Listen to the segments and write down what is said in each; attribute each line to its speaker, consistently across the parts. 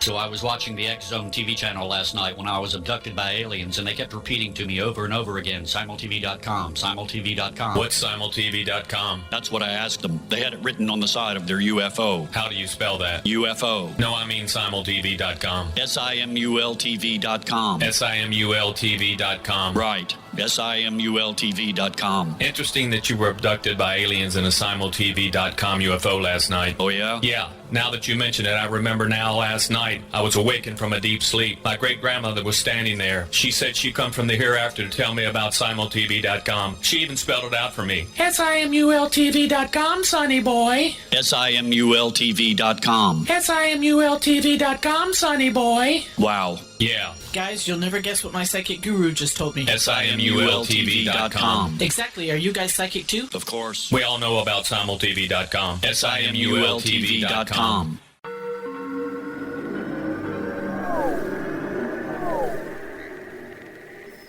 Speaker 1: So I was watching the X Zone TV channel last night when I was abducted by aliens, and they kept repeating to me over and over again, simultv.com, simultv.com.
Speaker 2: What's simultv.com?
Speaker 1: That's what I asked them. They had it written on the side of their UFO.
Speaker 2: How do you spell that?
Speaker 1: UFO.
Speaker 2: No, I mean simultv.com.
Speaker 1: simultv.com.
Speaker 2: simultv.com.
Speaker 1: Right. simultv.com.
Speaker 2: Interesting that you were abducted by aliens in a simultv.com UFO last night.
Speaker 1: Oh, yeah?
Speaker 2: Yeah. Now that you mention it, I remember now last night I was awakened from a deep sleep. My great-grandmother was standing there. She said she'd come from the hereafter to tell me about simultv.com. She even spelled it out for me.
Speaker 3: simultv.com, sonny boy.
Speaker 1: simultv.com.
Speaker 3: simultv.com, sonny boy.
Speaker 1: Wow.
Speaker 2: Yeah.
Speaker 3: Guys, you'll never guess what my psychic guru just told me.
Speaker 2: simultv.com.
Speaker 3: Exactly. Are you guys psychic too?
Speaker 1: Of course.
Speaker 2: We all know about simultv.com. simultv.com.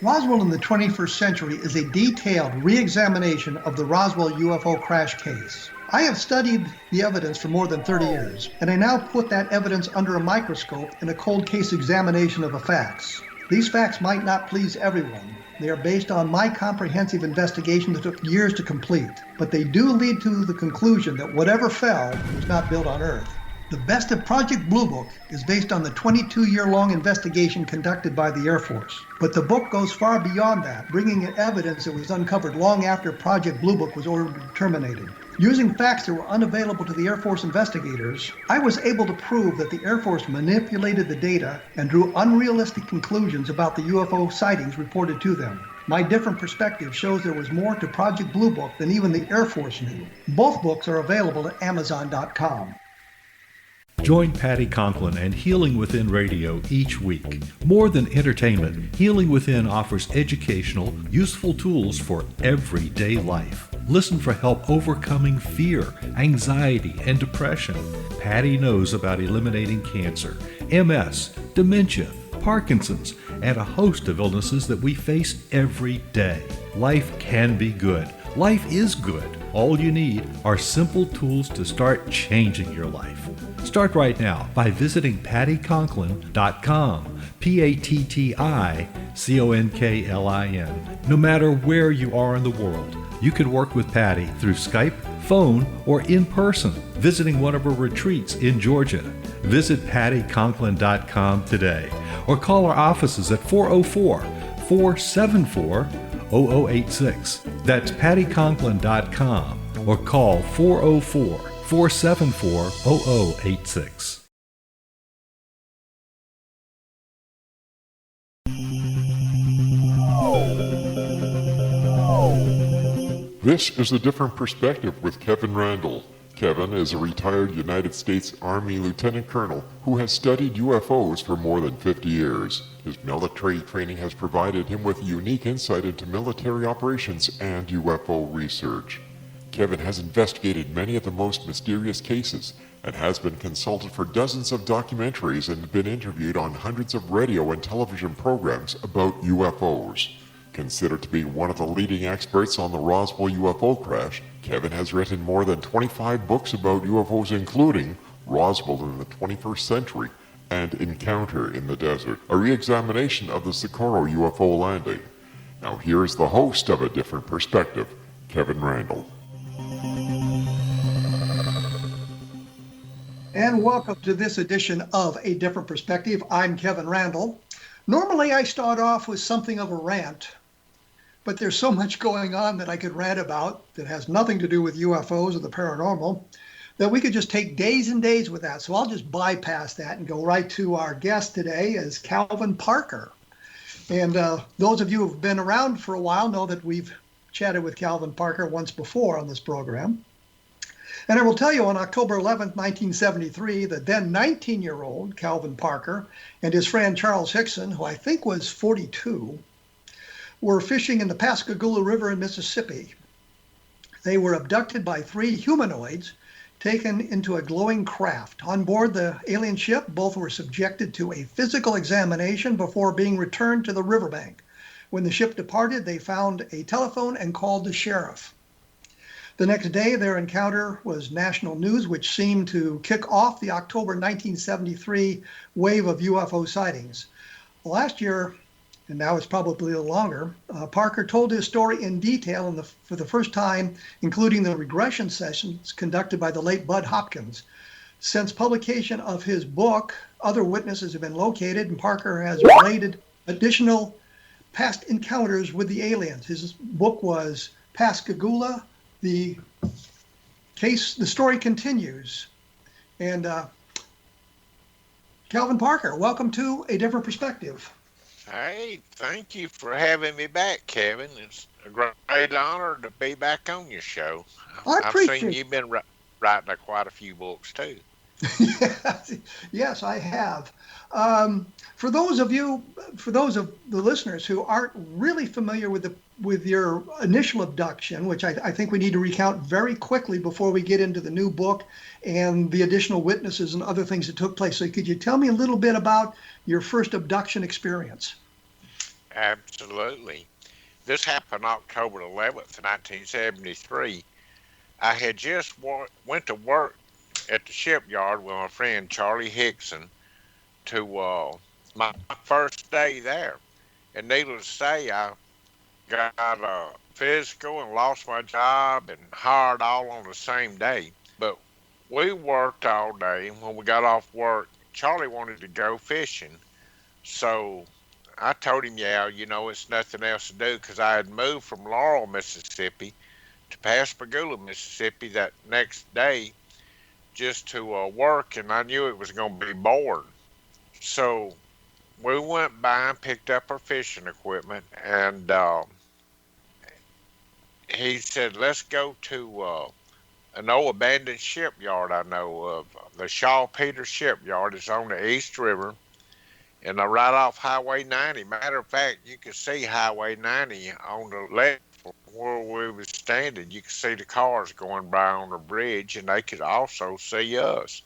Speaker 4: Roswell in the 21st century is a detailed re-examination of the Roswell UFO crash case. I have studied the evidence for more than 30 years, and I now put that evidence under a microscope in a cold case examination of the facts. These facts might not please everyone. They are based on my comprehensive investigation that took years to complete, but they do lead to the conclusion that whatever fell was not built on Earth. The best of Project Blue Book is based on the 22-year-long investigation conducted by the Air Force. But the book goes far beyond that, bringing in evidence that was uncovered long after Project Blue Book was ordered terminated. Using facts that were unavailable to the Air Force investigators, I was able to prove that the Air Force manipulated the data and drew unrealistic conclusions about the UFO sightings reported to them. My different perspective shows there was more to Project Blue Book than even the Air Force knew. Both books are available at Amazon.com.
Speaker 5: Join Patty Conklin and Healing Within Radio each week. More than entertainment, Healing Within offers educational, useful tools for everyday life. Listen for help overcoming fear, anxiety, and depression. Patty knows about eliminating cancer, MS, dementia, Parkinson's, and a host of illnesses that we face every day. Life can be good. Life is good. All you need are simple tools to start changing your life. Start right now by visiting pattyconklin.com, PATTICONKLIN. No matter where you are in the world, you can work with Patty through Skype, phone, or in person, visiting one of her retreats in Georgia. Visit pattyconklin.com today or call our offices at 404-474-0086. That's pattyconklin.com or call 404-474-0086.
Speaker 6: This is A Different Perspective with Kevin Randle. Kevin is a retired United States Army Lieutenant Colonel who has studied UFOs for more than 50 years. His military training has provided him with unique insight into military operations and UFO research. Kevin has investigated many of the most mysterious cases and has been consulted for dozens of documentaries and been interviewed on hundreds of radio and television programs about UFOs. Considered to be one of the leading experts on the Roswell UFO crash, Kevin has written more than 25 books about UFOs, including Roswell in the 21st Century and Encounter in the Desert, a re-examination of the Socorro UFO landing. Now here's the host of A Different Perspective, Kevin Randle.
Speaker 4: And welcome to this edition of A Different Perspective. I'm Kevin Randle. Normally I start off with something of a rant, but there's so much going on that I could rant about that has nothing to do with UFOs or the paranormal that we could just take days and days with that. So I'll just bypass that and go right to our guest today as Calvin Parker. And those of you who have been around for a while know that we've chatted with Calvin Parker once before on this program. And I will tell you, on October 11th, 1973, the then 19-year-old Calvin Parker and his friend Charles Hickson, who I think was 42, were fishing in the Pascagoula River in Mississippi. They were abducted by 3 humanoids taken into a glowing craft. On board the alien ship, both were subjected to a physical examination before being returned to the riverbank. When the ship departed, they found a telephone and called the sheriff. The next day, their encounter was national news, which seemed to kick off the October 1973 wave of UFO sightings. Last year, and now it's probably a little longer, Parker told his story in detail for the first time, including the regression sessions conducted by the late Budd Hopkins. Since publication of his book, other witnesses have been located, and Parker has related additional past encounters with the aliens. His book was Pascagoula. The story continues. And Calvin Parker, welcome to A Different Perspective.
Speaker 7: Hey, thank you for having me back, Kevin. It's a great honor to be back on your show. I've seen you've been writing quite a few books too.
Speaker 4: Yes, I have. For those of the listeners who aren't really familiar with your initial abduction, which I think we need to recount very quickly before we get into the new book and the additional witnesses and other things that took place. So could you tell me a little bit about your first abduction experience?
Speaker 7: Absolutely. This happened October 11th, 1973. I had just went to work at the shipyard with my friend Charlie Hickson to my first day there. And needless to say, I got a physical and lost my job and hired all on the same day. But we worked all day, and when we got off work, Charlie wanted to go fishing. So I told him, it's nothing else to do, because I had moved from Laurel, Mississippi to Pascagoula, Mississippi that next day just to work, and I knew it was going to be bored. So we went by and picked up our fishing equipment, and he said, let's go to an old abandoned shipyard I know of. The Shaw Peters Shipyard is on the East River, and right off Highway 90. Matter of fact, you could see Highway 90 on the left where we was standing. You could see the cars going by on the bridge, and they could also see us.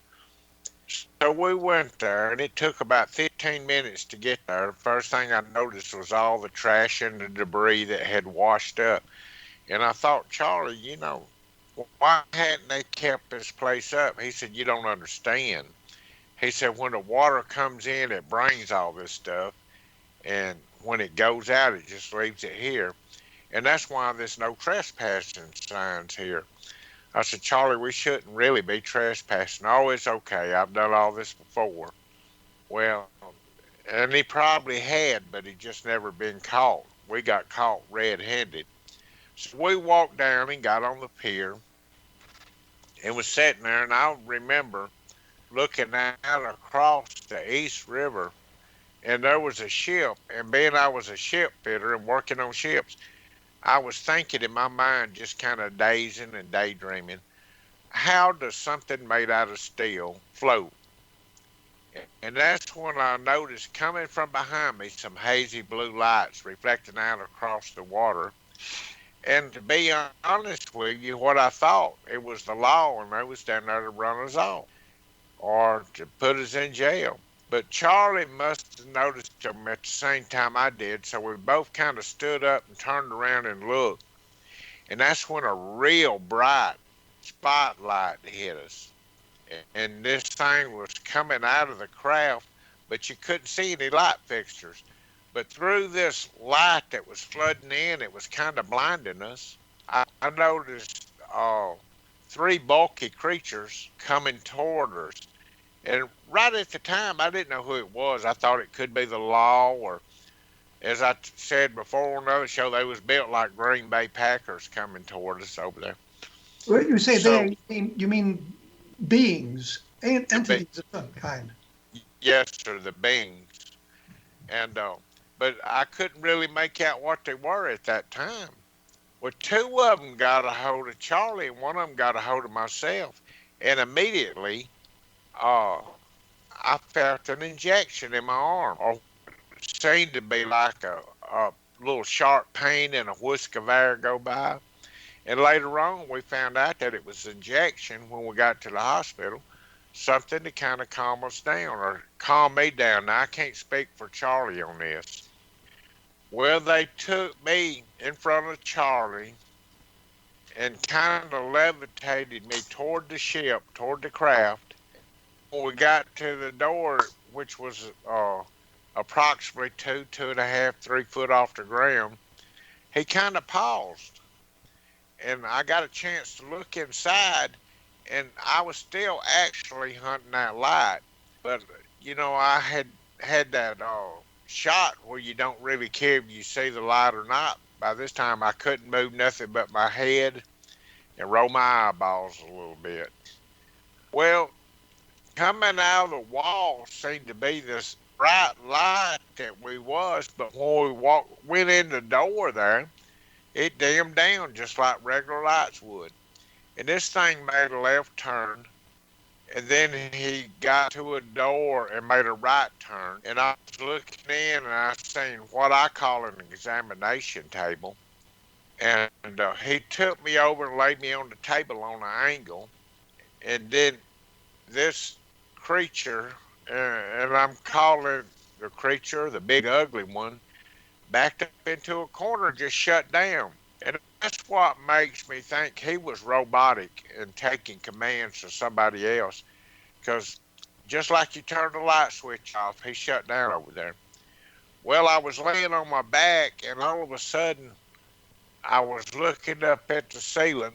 Speaker 7: So we went there, and it took about 15 minutes to get there. The first thing I noticed was all the trash and the debris that had washed up. And I thought, Charlie, why hadn't they kept this place up? He said, you don't understand. He said, when the water comes in, it brings all this stuff. And when it goes out, it just leaves it here. And that's why there's no trespassing signs here. I said, Charlie, we shouldn't really be trespassing. Oh, it's okay. I've done all this before. Well, and he probably had, but he just never been caught. We got caught red-handed. So we walked down and got on the pier and was sitting there, and I remember looking out across the East River, and there was a ship, and being I was a ship fitter and working on ships, I was thinking in my mind, just kind of dazing and daydreaming, how does something made out of steel float? And that's when I noticed coming from behind me some hazy blue lights reflecting out across the water. And to be honest with you, what I thought, it was the law, and they was down there to run us off or to put us in jail. But Charlie must have noticed them at the same time I did, so we both kind of stood up and turned around and looked. And that's when a real bright spotlight hit us. And this thing was coming out of the craft, but you couldn't see any light fixtures. But through this light that was flooding in, it was kind of blinding us. I noticed 3 bulky creatures coming toward us. And right at the time, I didn't know who it was. I thought it could be the law, or, as I said before on another show, they was built like Green Bay Packers coming toward us over there.
Speaker 4: Well, you say you mean beings, entities of some kind.
Speaker 7: Yes, sir, the beings. And but I couldn't really make out what they were at that time. Well, 2 of them got a hold of Charlie, and one of them got a hold of myself. And immediately, I felt an injection in my arm, or it seemed to be like a little sharp pain and a whisk of air go by. And later on, we found out that it was injection when we got to the hospital, something to kind of calm us down, or calm me down. Now, I can't speak for Charlie on this. Well, they took me in front of Charlie, and kind of levitated me toward the ship, toward the craft. When we got to the door, which was approximately 2.5, 3 foot off the ground, he kind of paused. And I got a chance to look inside, and I was still actually hunting that light. But, I had that shot where you don't really care if you see the light or not. By this time, I couldn't move nothing but my head and roll my eyeballs a little bit. Well, coming out of the wall seemed to be this bright light that we was, but when we went in the door there, it dimmed down just like regular lights would. And this thing made a left turn, and then he got to a door and made a right turn. And I was looking in, and I seen what I call an examination table. And he took me over and laid me on the table on an angle. And then this creature, and I'm calling the creature, the big ugly one, backed up into a corner, just shut down. And that's what makes me think he was robotic and taking commands from somebody else. Because just like you turn the light switch off, he shut down over there. Well, I was laying on my back, and all of a sudden, I was looking up at the ceiling,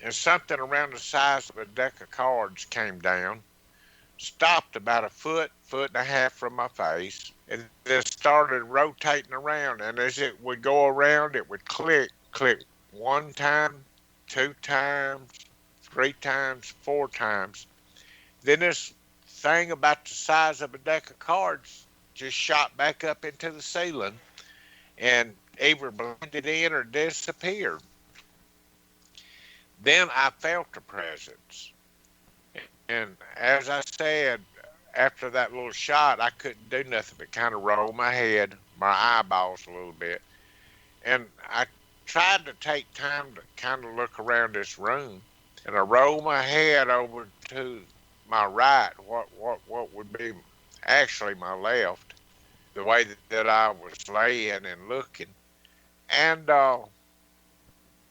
Speaker 7: and something around the size of a deck of cards came down, stopped about a foot and a half from my face, and then started rotating around. And as it would go around, it would click 1 time, 2 times, 3 times, 4 times. Then this thing about the size of a deck of cards just shot back up into the ceiling and either blended in or disappeared. Then I felt a presence. And as I said, after that little shot, I couldn't do nothing but kind of roll my head, my eyeballs a little bit. And I tried to take time to kind of look around this room, and I rolled my head over to my right, what would be actually my left, the way that I was laying and looking. And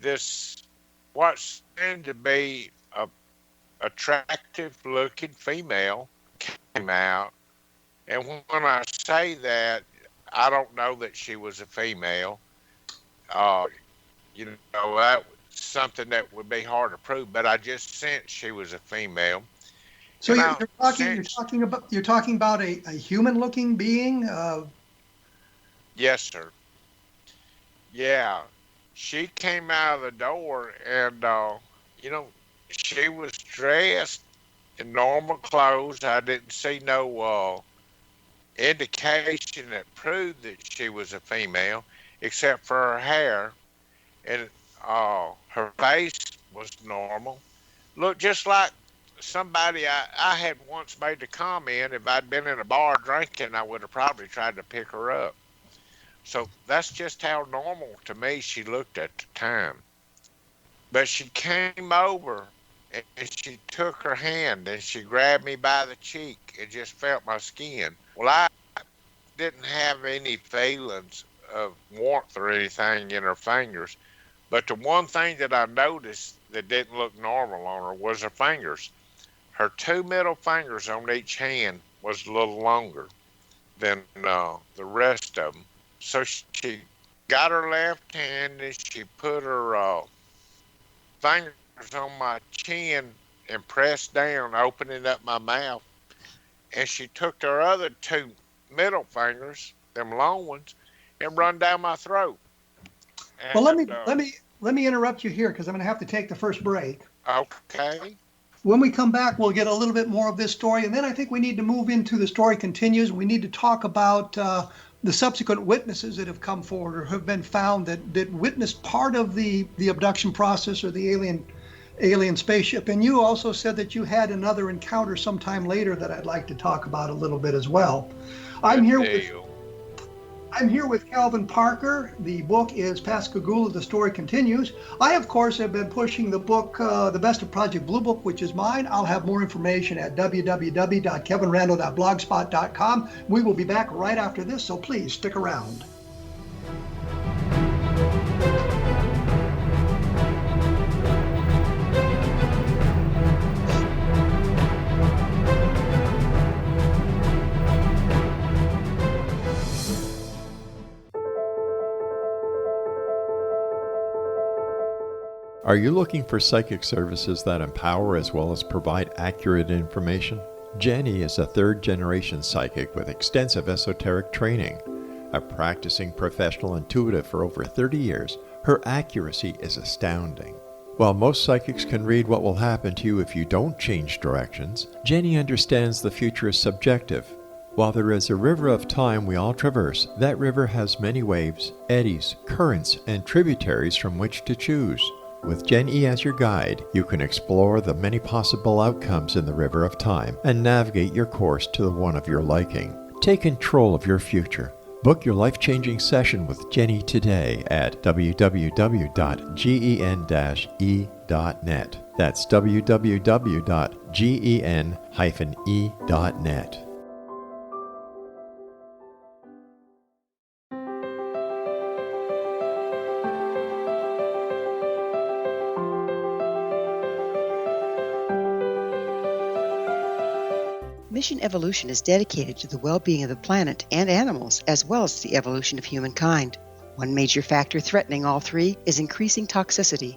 Speaker 7: this, what seemed to be a attractive looking female came out. And when I say that, I don't know that she was a female. That was something that would be hard to prove, but I just sensed she was a female.
Speaker 4: So you're talking about a human looking being?
Speaker 7: Yes, sir. Yeah. She came out of the door, and she was dressed in normal clothes. I didn't see no indication that proved that she was a female, except for her hair, and her face was normal. Looked just like somebody I had once made the comment, if I'd been in a bar drinking, I would have probably tried to pick her up. So that's just how normal to me she looked at the time. But she came over, and she took her hand and she grabbed me by the cheek and just felt my skin. Well, I didn't have any feelings of warmth or anything in her fingers, but the one thing that I noticed that didn't look normal on her was her fingers. Her 2 middle fingers on each hand was a little longer than the rest of them. So she got her left hand and she put her fingers on my chin and pressed down, opening up my mouth. And she took her other 2 middle fingers, them long ones, and run down my throat. And,
Speaker 4: well, let me interrupt you here, because I'm going to have to take the first break.
Speaker 7: Okay.
Speaker 4: When we come back, we'll get a little bit more of this story, and then I think we need to move into the story continues. We need to talk about the subsequent witnesses that have come forward or have been found that witnessed part of the abduction process or the alien spaceship. And you also said that you had another encounter sometime later that I'd like to talk about a little bit as well. I'm here with Calvin Parker. The book is Pascagoula, The Story Continues. I, of course, have been pushing the book, The Best of Project Blue Book, which is mine. I'll have more information at www.kevinrandle.blogspot.com. We will be back right after this, so please stick around.
Speaker 8: Are you looking for psychic services that empower as well as provide accurate information? Jenny is a third-generation psychic with extensive esoteric training. A practicing professional intuitive for over 30 years, her accuracy is astounding. While most psychics can read what will happen to you if you don't change directions, Jenny understands the future is subjective. While there is a river of time we all traverse, that river has many waves, eddies, currents, and tributaries from which to choose. With Jenny as your guide, you can explore the many possible outcomes in the river of time and navigate your course to the one of your liking. Take control of your future. Book your life-changing session with Jenny today at www.gen-e.net. That's www.gen-e.net.
Speaker 9: Mission Evolution is dedicated to the well-being of the planet and animals, as well as the evolution of humankind. One major factor threatening all three is increasing toxicity.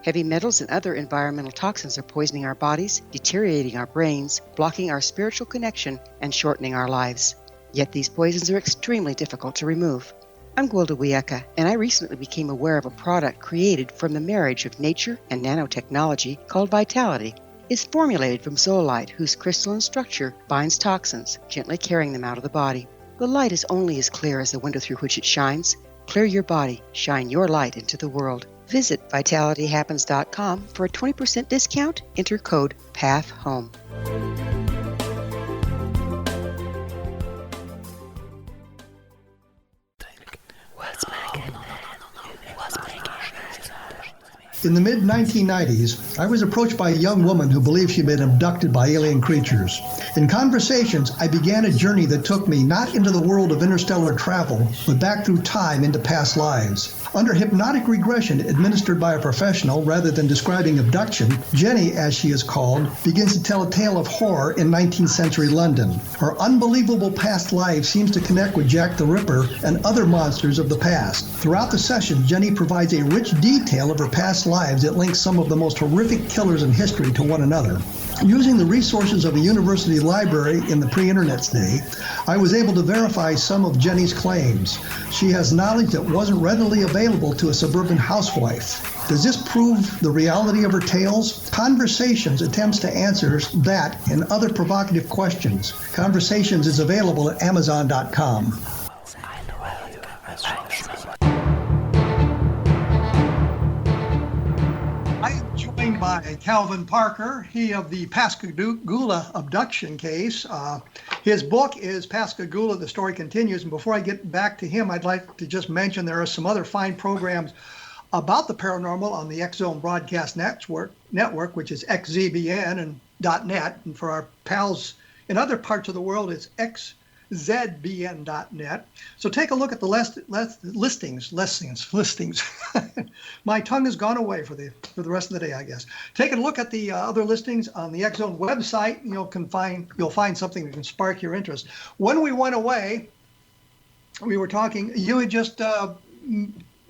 Speaker 9: Heavy metals and other environmental toxins are poisoning our bodies, deteriorating our brains, blocking our spiritual connection, and shortening our lives. Yet these poisons are extremely difficult to remove. I'm Gwilda Wiyaka, and I recently became aware of a product created from the marriage of nature and nanotechnology called Vitality. It's formulated from zoolite, whose crystalline structure binds toxins, gently carrying them out of the body. The light is only as clear as the window through which it shines. Clear your body, shine your light into the world. Visit vitalityhappens.com for a 20% discount. Enter code PATHHOME.
Speaker 4: In the mid-1990s, I was approached by a young woman who believed she'd been abducted by alien creatures. In conversations, I began a journey that took me not into the world of interstellar travel, but back through time into past lives. Under hypnotic regression administered by a professional rather than describing abduction, Jenny, as she is called, begins to tell a tale of horror in 19th century London. Her unbelievable past life seems to connect with Jack the Ripper and other monsters of the past. Throughout the session, Jenny provides a rich detail of her past lives that links some of the most horrific killers in history to one another. Using the resources of a university library in the pre-internet day, I was able to verify some of Jenny's claims. She has knowledge that wasn't readily available to a suburban housewife. Does this prove the reality of her tales? Conversations attempts to answer that and other provocative questions. Conversations is available at Amazon.com. I am joined by Calvin Parker, he of the Pascagoula abduction case. His book is Pascagoula, The Story Continues. And before I get back to him, I'd like to just mention there are some other fine programs about the paranormal on the X-Zone Broadcast Network, which is xzbn and .net. And for our pals in other parts of the world, it's xzbn.net. So take a look at the listings. My tongue has gone away for the rest of the day, I guess. Take a look at the other listings on the X-Zone website. You'll find something that can spark your interest. When we went away, we were talking. You had just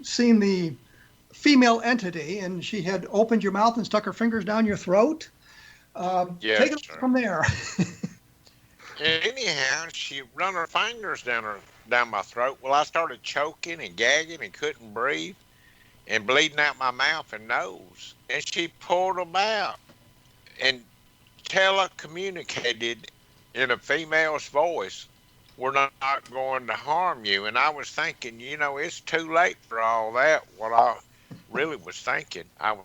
Speaker 4: seen the female entity, and she had opened your mouth and stuck her fingers down your throat.
Speaker 7: Yes,
Speaker 4: take it from there.
Speaker 7: Anyhow, she run her fingers down my throat. Well, I started choking and gagging and couldn't breathe and bleeding out my mouth and nose. And she pulled them out and telecommunicated in a female's voice, "We're not going to harm you." And I was thinking, it's too late for all that. What I really was thinking, I'd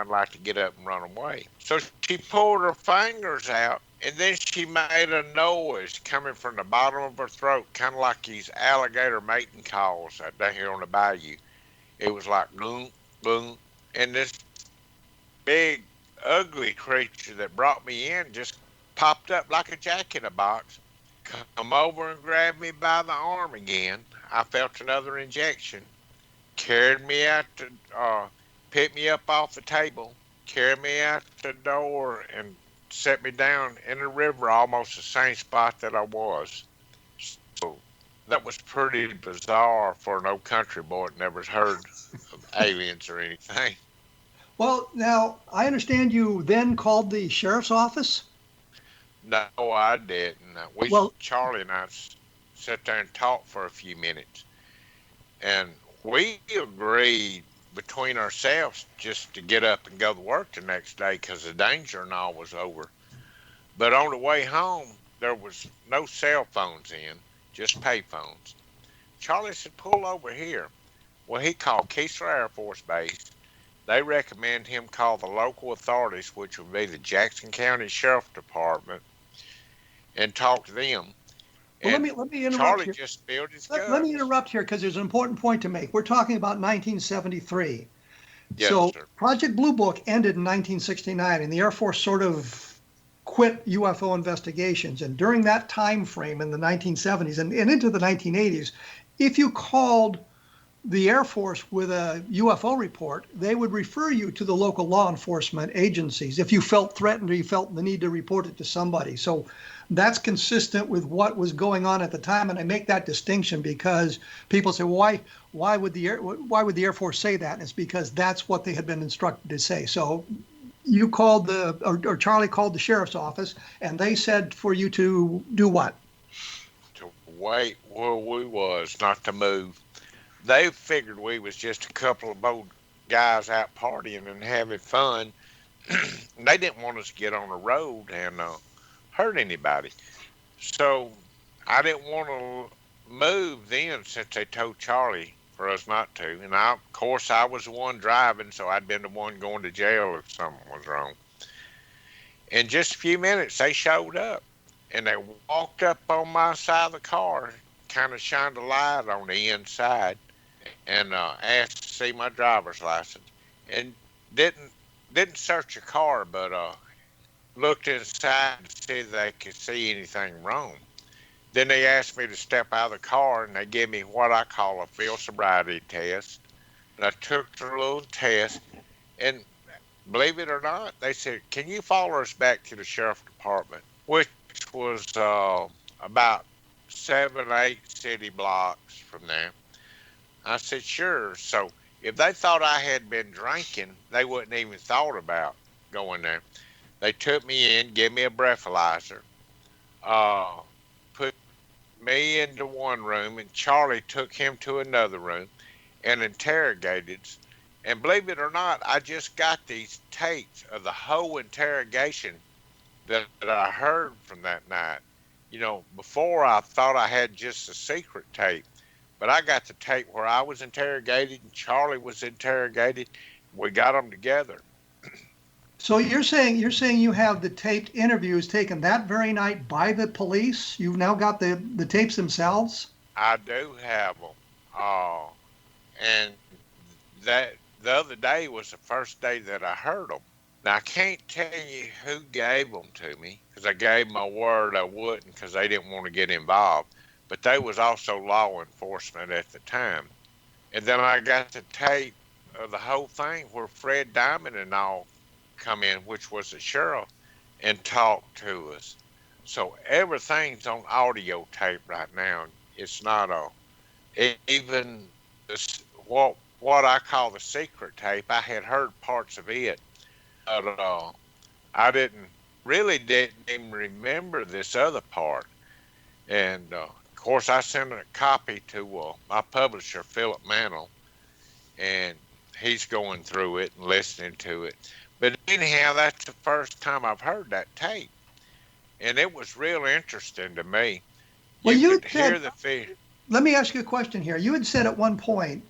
Speaker 7: like to get up and run away. So she pulled her fingers out, and then she made a noise coming from the bottom of her throat, kind of like these alligator mating calls down here on the bayou. It was like goon, goon. And this big, ugly creature that brought me in just popped up like a jack-in-a-box, come over and grabbed me by the arm again. I felt another injection, carried me out to, picked me up off the table, carried me out the door, and set me down in the river, almost the same spot that I was. So that was pretty bizarre for an old country boy that never heard of aliens or anything.
Speaker 4: Well, now, I understand you then called the sheriff's office?
Speaker 7: No, I didn't.
Speaker 4: Well,
Speaker 7: Charlie and I sat there and talked for a few minutes, and we agreed between ourselves just to get up and go to work the next day because the danger and all was over. But on the way home, there was no cell phones in, just pay phones. Charlie said, pull over here. Well, he called Keesler Air Force Base. They recommend him call the local authorities, which would be the Jackson County Sheriff Department, and talk to them.
Speaker 4: well,
Speaker 7: And
Speaker 4: let me interrupt
Speaker 7: Charlie
Speaker 4: here.
Speaker 7: just spilled his guts.
Speaker 4: Let me interrupt here because there's an important point to make. We're talking about 1973.
Speaker 7: Yes,
Speaker 4: So
Speaker 7: sir.
Speaker 4: Project Blue Book ended in 1969, and the Air Force sort of quit UFO investigations. And during that time frame in the 1970s and into the 1980s, if you called the Air Force with a UFO report, they would refer you to the local law enforcement agencies if you felt threatened or you felt the need to report it to somebody. So that's consistent with what was going on at the time. And I make that distinction because people say, well, why would the Air Force say that? And it's because that's what they had been instructed to say. So you called or Charlie called the sheriff's office, and they said for you to do what?
Speaker 7: To wait where we was, not to move. They figured we was just a couple of old guys out partying and having fun. They didn't want us to get on the road and hurt anybody. So I didn't want to move then since they told Charlie for us not to. And of course, I was the one driving, so I'd been the one going to jail if something was wrong. In just a few minutes, they showed up. And they walked up on my side of the car, kind of shined a light on the inside, and asked to see my driver's license. And didn't search the car, but looked inside to see if they could see anything wrong. Then they asked me to step out of the car, and they gave me what I call a field sobriety test. And I took the little test, and believe it or not, they said, can you follow us back to the sheriff department, which was about 7, 8 city blocks from there. I said, sure. So if they thought I had been drinking, they wouldn't even thought about going there. They took me in, gave me a breathalyzer, put me into one room, and Charlie took him to another room and interrogated us. And believe it or not, I just got these tapes of the whole interrogation that I heard from that night. You know, before I thought I had just a secret tape, but I got the tape where I was interrogated and Charlie was interrogated. We got them together.
Speaker 4: So you're saying you have the taped interviews taken that very night by the police? You've now got the tapes themselves?
Speaker 7: I do have them. And that the other day was the first day that I heard them. Now, I can't tell you who gave them to me because I gave them my word I wouldn't because they didn't want to get involved. But they was also law enforcement at the time. And then I got the tape of the whole thing where Fred Diamond and all come in, which was the sheriff, and talked to us. So everything's on audio tape right now. It's not even this, what I call the secret tape. I had heard parts of it, but I didn't even remember this other part. And of course, I sent a copy to my publisher, Philip Mantle, and he's going through it and listening to it. But anyhow, that's the first time I've heard that tape, and it was real interesting to me.
Speaker 4: Well,
Speaker 7: you could hear the fear.
Speaker 4: Let me ask you a question here. You had said at one point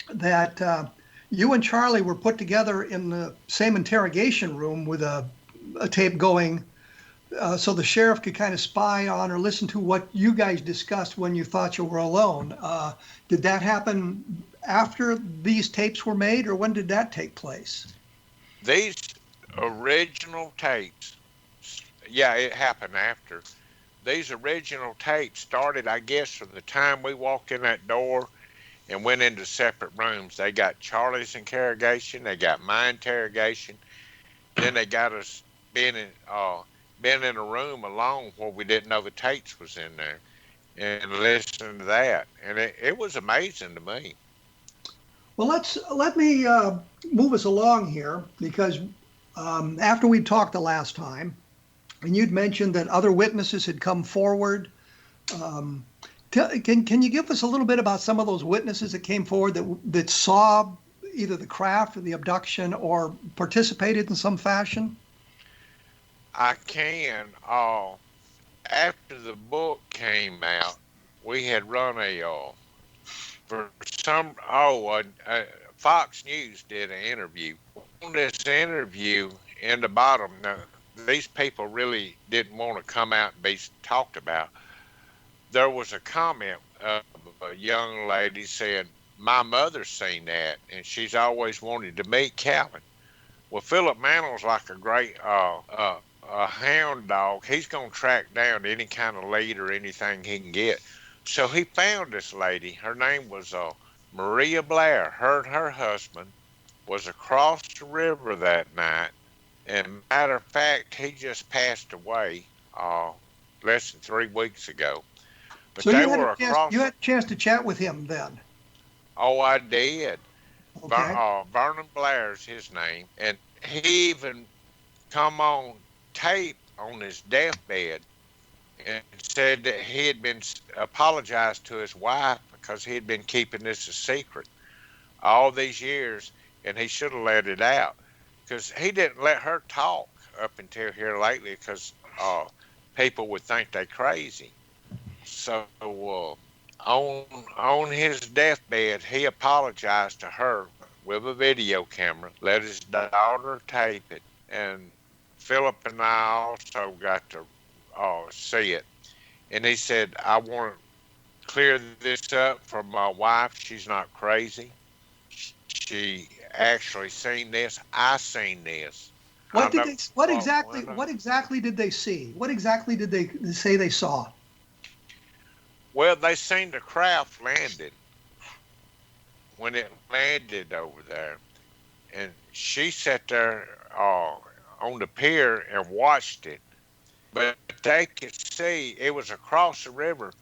Speaker 4: that you and Charlie were put together in the same interrogation room with a tape going, so the sheriff could kind of spy on or listen to what you guys discussed when you thought you were alone. Did that happen after these tapes were made, or when did that take place?
Speaker 7: These original tapes, yeah, it happened after. These original tapes started, I guess, from the time we walked in that door and went into separate rooms. They got Charlie's interrogation, they got my interrogation, then they got us being in a room alone where we didn't know the tapes was in there, and listening to that. And it was amazing to me.
Speaker 4: Well, let me move us along here, because after we talked the last time, and you'd mentioned that other witnesses had come forward. Can you give us a little bit about some of those witnesses that came forward that saw either the craft or the abduction or participated in some fashion?
Speaker 7: I can. After the book came out, we had run Fox News did an interview. On this interview, in the bottom, now, these people really didn't want to come out and be talked about. There was a comment of a young lady saying, "My mother's seen that, and she's always wanted to meet Calvin." Well, Philip Mantle's like a great a hound dog. He's going to track down any kind of lead or anything he can get. So he found this lady. Her name was Maria Blair. Her and her husband was across the river that night. And matter of fact, he just passed away less than 3 weeks ago. But
Speaker 4: so
Speaker 7: they
Speaker 4: you had
Speaker 7: were across.
Speaker 4: You had a chance to chat with him then?
Speaker 7: Oh, I did.
Speaker 4: Okay.
Speaker 7: Vernon Blair's his name, and he even come on tape on his deathbed and said that he had been apologized to his wife because he had been keeping this a secret all these years, and he should have let it out, because he didn't let her talk up until here lately, because people would think they crazy. So on his deathbed, he apologized to her with a video camera, let his daughter tape it, and Philip and I also got to see it. And he said, "I want to clear this up for my wife. She's not crazy. She actually seen this. I seen this."
Speaker 4: What exactly did they see? What exactly did they say they saw?
Speaker 7: Well, they seen the craft landed. When it landed over there, and she sat there on the pier and watched it. But they could see, it was across the river,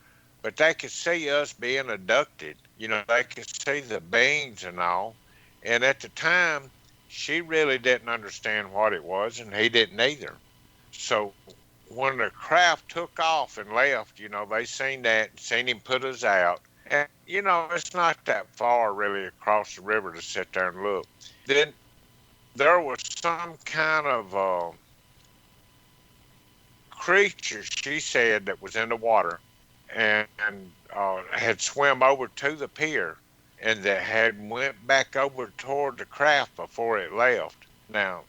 Speaker 7: but they could see us being abducted. You know, they could see the beams and all. And at the time, she really didn't understand what it was, and he didn't either. So when the craft took off and left, you know, they seen that, seen him put us out. And, you know, it's not that far really across the river to sit there and look. Then there was some kind of creature, she said, that was in the water and had swam over to the pier, and that had went back over toward the craft before it left. Now,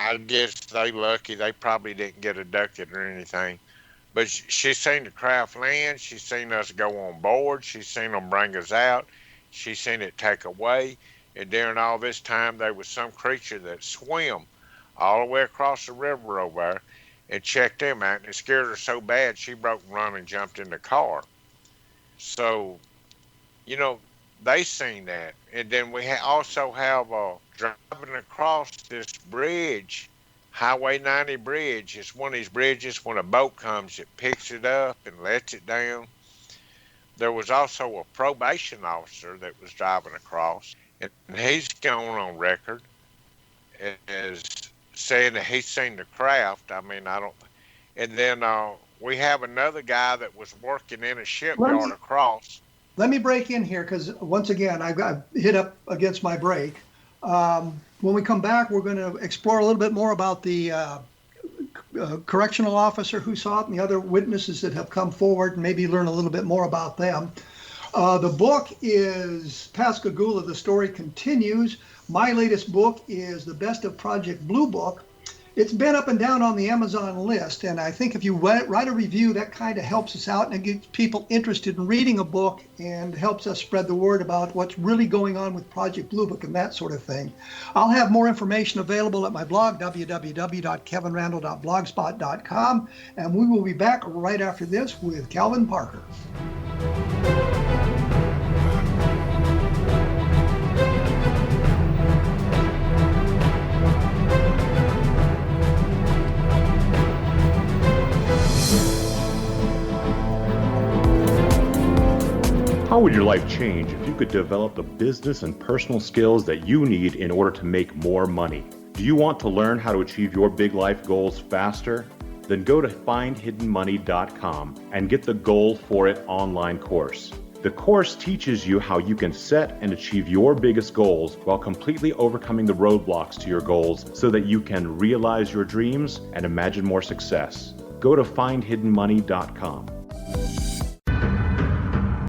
Speaker 7: I guess they lucky. They probably didn't get abducted or anything. But she seen the craft land. She seen us go on board. She seen them bring us out. She seen it take away. And during all this time, there was some creature that swam all the way across the river over there and checked them out. And it scared her so bad, she broke and run and jumped in the car. So, you know, they seen that. And then we also have driving across this bridge, Highway 90 bridge. It's one of these bridges, when a boat comes, it picks it up and lets it down. There was also a probation officer that was driving across, and he's gone on record as saying that he's seen the craft. I mean, I don't. And then we have another guy that was working in a shipyard across.
Speaker 4: Let me break in here, because once again, I got hit up against my break. When we come back, we're going to explore a little bit more about the correctional officer who saw it and the other witnesses that have come forward, and maybe learn a little bit more about them. The book is Pascagoula, The Story Continues. My latest book is The Best of Project Blue Book. It's been up and down on the Amazon list, and I think if you write a review, that kind of helps us out, and it gets people interested in reading a book and helps us spread the word about what's really going on with Project Blue Book and that sort of thing. I'll have more information available at my blog, www.kevinrandle.blogspot.com, and we will be back right after this with Calvin Parker.
Speaker 10: How would your life change if you could develop the business and personal skills that you need in order to make more money? Do you want to learn how to achieve your big life goals faster? Then go to findhiddenmoney.com and get the Goal for It online course. The course teaches you how you can set and achieve your biggest goals while completely overcoming the roadblocks to your goals so that you can realize your dreams and imagine more success. Go to findhiddenmoney.com.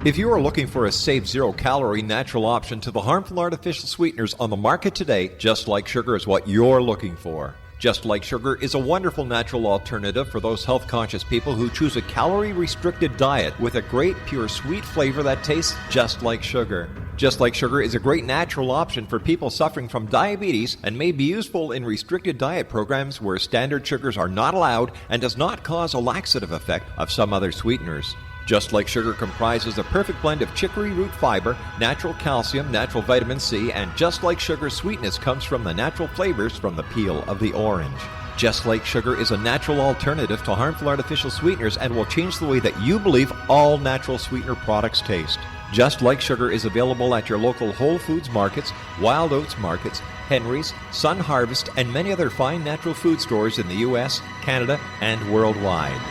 Speaker 8: If you are looking for a safe, zero-calorie natural option to the harmful artificial sweeteners on the market today, Just Like Sugar is what you're looking for. Just Like Sugar is a wonderful natural alternative for those health-conscious people who choose a calorie-restricted diet with a great, pure, sweet flavor that tastes just like sugar. Just Like Sugar is a great natural option for people suffering from diabetes and may be useful in restricted diet programs where standard sugars are not allowed and does not cause a laxative effect of some other sweeteners. Just Like Sugar comprises a perfect blend of chicory root fiber, natural calcium, natural vitamin C, and Just Like Sugar's sweetness comes from the natural flavors from the peel of the orange. Just Like Sugar is a natural alternative to harmful artificial sweeteners and will change the way that you believe all natural sweetener products taste. Just Like Sugar is available at your local Whole Foods markets, Wild Oats markets, Henry's, Sun Harvest, and many other fine natural food stores in the U.S., Canada, and worldwide.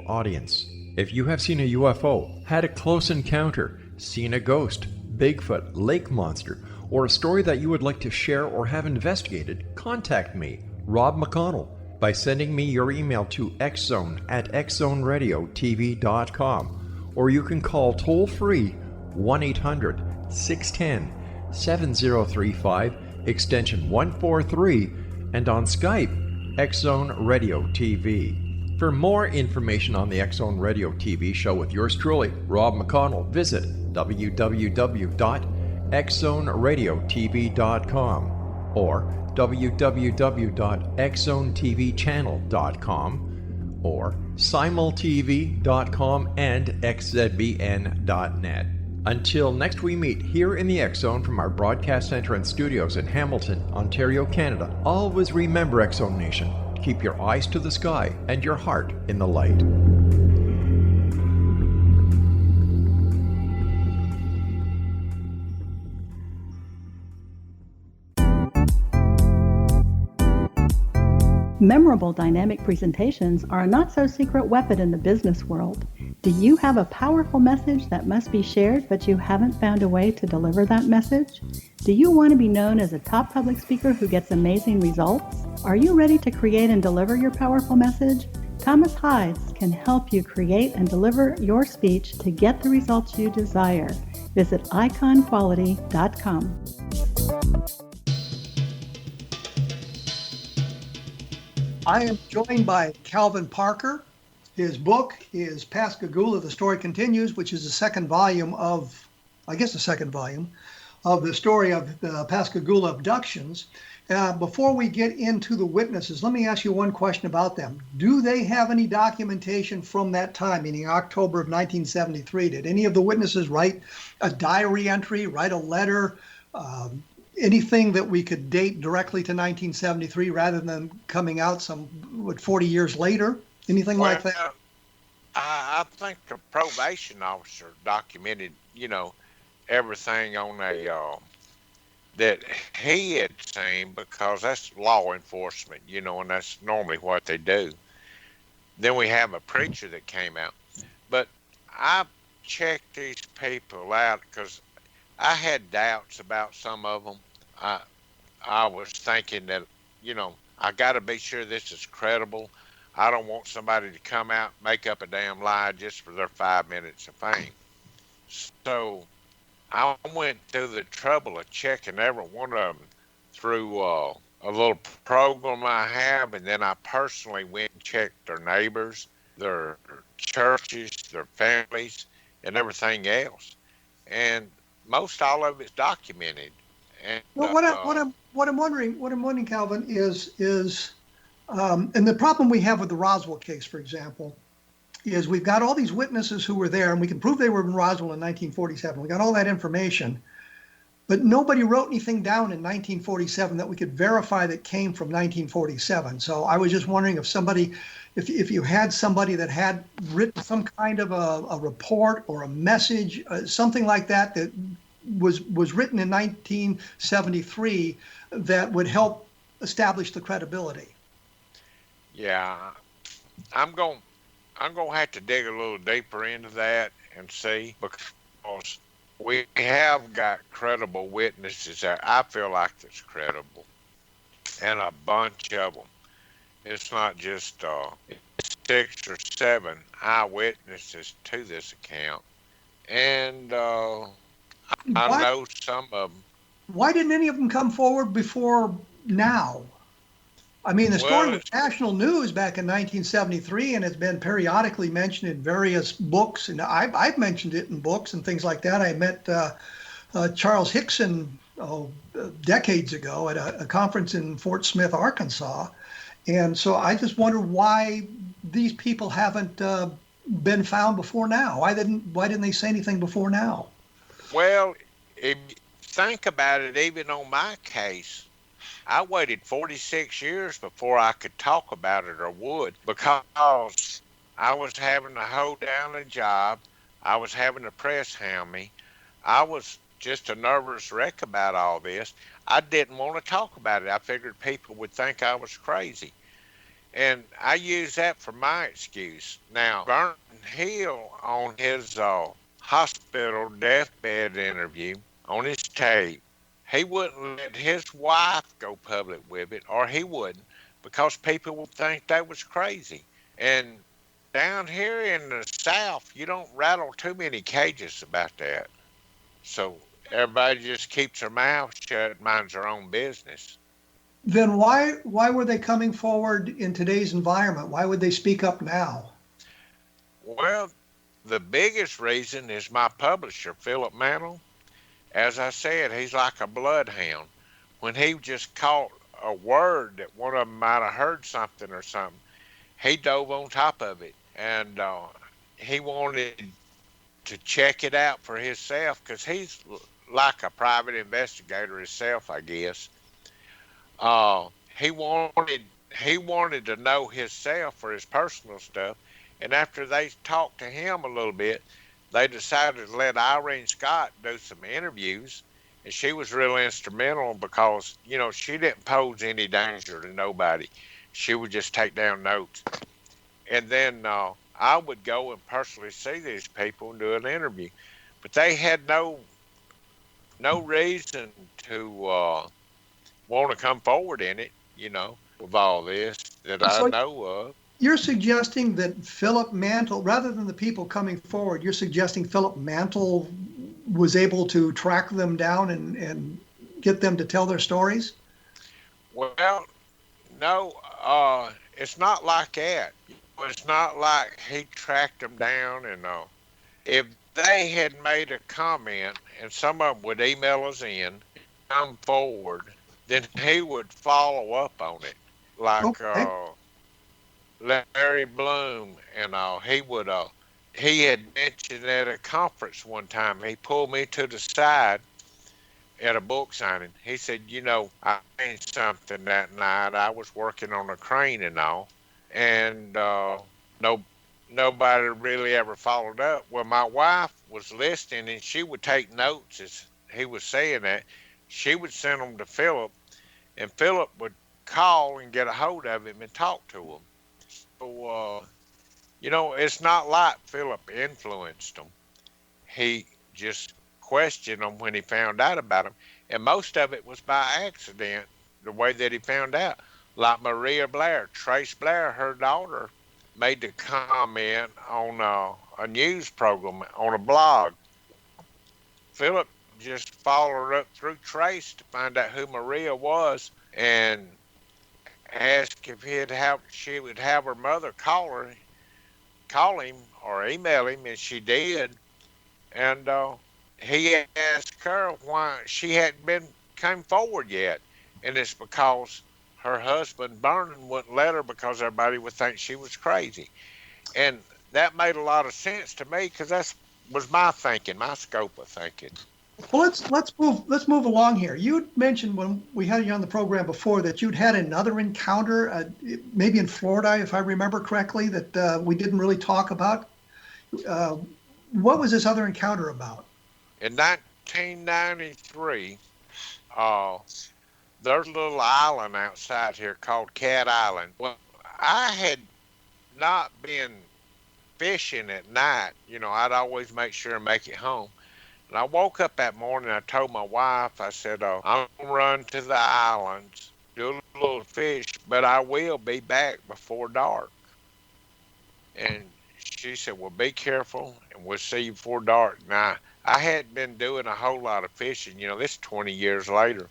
Speaker 8: Audience. If you have seen a UFO, had a close encounter, seen a ghost, Bigfoot, lake monster, or a story that you would like to share or have investigated, contact me, Rob McConnell, by sending me your email to xzone@xzoneradiotv.com, or you can call toll-free 1-800-610-7035, extension 143, and on Skype, X-Zone Radio TV. For more information on the X-Zone Radio TV show with yours truly, Rob McConnell, visit www.xzoneradiotv.com or www.xzonetvchannel.com or simultv.com and xzbn.net. Until next we meet here in the X-Zone from our broadcast center and studios in Hamilton, Ontario, Canada, always remember, X-Zone Nation, keep your eyes to the sky and your heart in the light.
Speaker 11: Memorable dynamic presentations are a not-so-secret weapon in the business world. Do you have a powerful message that must be shared, but you haven't found a way to deliver that message? Do you want to be known as a top public speaker who gets amazing results? Are you ready to create and deliver your powerful message? Thomas Hides can help you create and deliver your speech to get the results you desire. Visit iconquality.com.
Speaker 4: I am joined by Calvin Parker. His book is Pascagoula, The Story Continues, which is the second volume of the story of the Pascagoula abductions. Before we get into the witnesses, let me ask you one question about them. Do they have any documentation from that time, meaning October of 1973? Did any of the witnesses write a diary entry, write a letter, anything that we could date directly to 1973 rather than coming out 40 years later? Anything like that?
Speaker 7: I think the probation officer documented, everything on that he had seen, because that's law enforcement, and that's normally what they do. Then we have a preacher that came out. But I checked these people out because I had doubts about some of them. I was thinking that, I got to be sure this is credible. I don't want somebody to come out, make up a damn lie just for their 5 minutes of fame. So I went through the trouble of checking every one of them through a little program I have, and then I personally went and checked their neighbors, their churches, their families, and everything else. And most all of it's documented. And,
Speaker 4: well, what I'm wondering, Calvin, is and the problem we have with the Roswell case, for example, is we've got all these witnesses who were there, and we can prove they were in Roswell in 1947. We got all that information, But nobody wrote anything down in 1947 that we could verify that came from 1947. So I was just wondering if you had somebody that had written some kind of a report or a message, something like that was written in 1973 that would help establish the credibility.
Speaker 7: Yeah, I'm going to have to dig a little deeper into that and see, because we have got credible witnesses that I feel like that's credible, and a bunch of them. It's not just 6 or 7 eyewitnesses to this account, and I know some of them.
Speaker 4: Why didn't any of them come forward before now? I mean, the story was national news back in 1973, and it's been periodically mentioned in various books, and I've mentioned it in books and things like that. I met Charles Hickson decades ago at a conference in Fort Smith, Arkansas, and so I just wonder why these people haven't been found before now. Why didn't they say anything before now?
Speaker 7: Well, if you think about it, even on my case, I waited 46 years before I could talk about it or would, because I was having to hold down a job. I was having the press hound me. I was just a nervous wreck about all this. I didn't want to talk about it. I figured people would think I was crazy. And I used that for my excuse. Now, Vernon Hill, on his hospital deathbed interview, on his tape, he wouldn't let his wife go public with it, or he wouldn't, because people would think that was crazy. And down here in the South, you don't rattle too many cages about that. So everybody just keeps their mouth shut and minds their own business.
Speaker 4: Then why were they coming forward in today's environment? Why would they speak up now?
Speaker 7: Well, the biggest reason is my publisher, Philip Mantle. As I said, he's like a bloodhound. When he just caught a word that one of them might have heard something or something, he dove on top of it. And he wanted to check it out for himself, because he's like a private investigator himself, I guess. He wanted to know himself for his personal stuff. And after they talked to him a little bit, they decided to let Irene Scott do some interviews, and she was real instrumental because, she didn't pose any danger to nobody. She would just take down notes. And then I would go and personally see these people and do an interview. But they had no reason to want to come forward in it, with all this that I know of.
Speaker 4: You're suggesting that Philip Mantle, rather than the people coming forward, you're suggesting Philip Mantle was able to track them down and get them to tell their stories?
Speaker 7: Well, no, it's not like that. It's not like he tracked them down and if they had made a comment and some of them would email us in, come forward, then he would follow up on it. Like, okay. Larry Bloom and he had mentioned at a conference one time, he pulled me to the side at a book signing. He said, I seen something that night. I was working on a crane and all, and nobody really ever followed up. Well, my wife was listening, and she would take notes as he was saying that. She would send them to Philip, and Philip would call and get a hold of him and talk to him. So, it's not like Philip influenced them. He just questioned them when he found out about them. And most of it was by accident, the way that he found out. Like Maria Blair, Trace Blair, her daughter, made the comment on a news program, on a blog. Philip just followed up through Trace to find out who Maria was and asked if she would have her mother call him or email him, and she did. And he asked her why she hadn't come forward yet, and it's because her husband Vernon wouldn't let her because everybody would think she was crazy. And that made a lot of sense to me, because that was my thinking, my scope of thinking.
Speaker 4: Well, let's move along here. You mentioned when we had you on the program before that you'd had another encounter, maybe in Florida, if I remember correctly, that we didn't really talk about. What was this other encounter about?
Speaker 7: In 1993, there's a little island outside here called Cat Island. Well, I had not been fishing at night. You know, I'd always make sure and make it home. And I woke up that morning, I told my wife, I said, I'm going to run to the islands, do a little fish, but I will be back before dark. And she said, well, be careful, and we'll see you before dark. Now, I hadn't been doing a whole lot of fishing, you know, this 20 years later.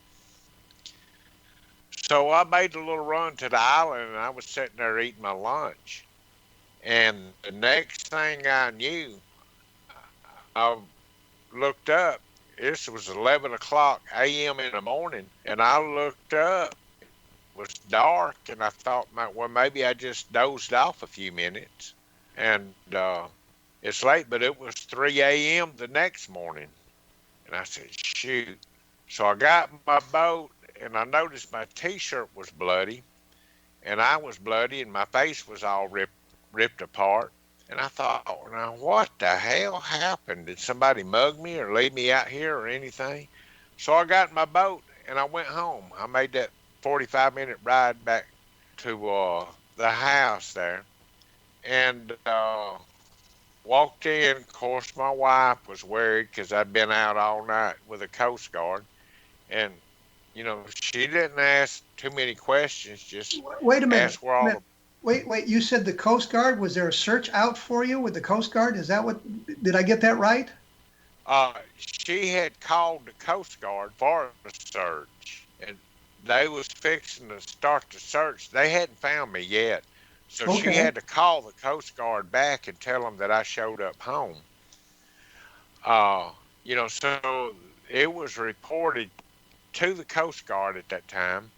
Speaker 7: So I made a little run to the island, and I was sitting there eating my lunch. And the next thing I knew, I looked up. This was 11 o'clock a.m. in the morning, and I looked up. It was dark, and I thought, well, maybe I just dozed off a few minutes. And it's late, but it was 3 a.m. the next morning. And I said, shoot. So I got my boat, and I noticed my T-shirt was bloody, and I was bloody, and my face was all ripped apart. And I thought, now what the hell happened? Did somebody mug me or leave me out here or anything? So I got in my boat and I went home. I made that 45-minute ride back to the house there, and walked in. Of course, my wife was worried because I'd been out all night with the Coast Guard, and you know, she didn't ask too many questions. Just
Speaker 4: wait a minute.
Speaker 7: Ask where all the
Speaker 4: Wait, you said the Coast Guard, was there a search out for you with the Coast Guard? Is that did I get that right?
Speaker 7: She had called the Coast Guard for a search, and they was fixing to start the search. They hadn't found me yet, so she had to call the Coast Guard back and tell them that I showed up home. You know, so it was reported to the Coast Guard at that time,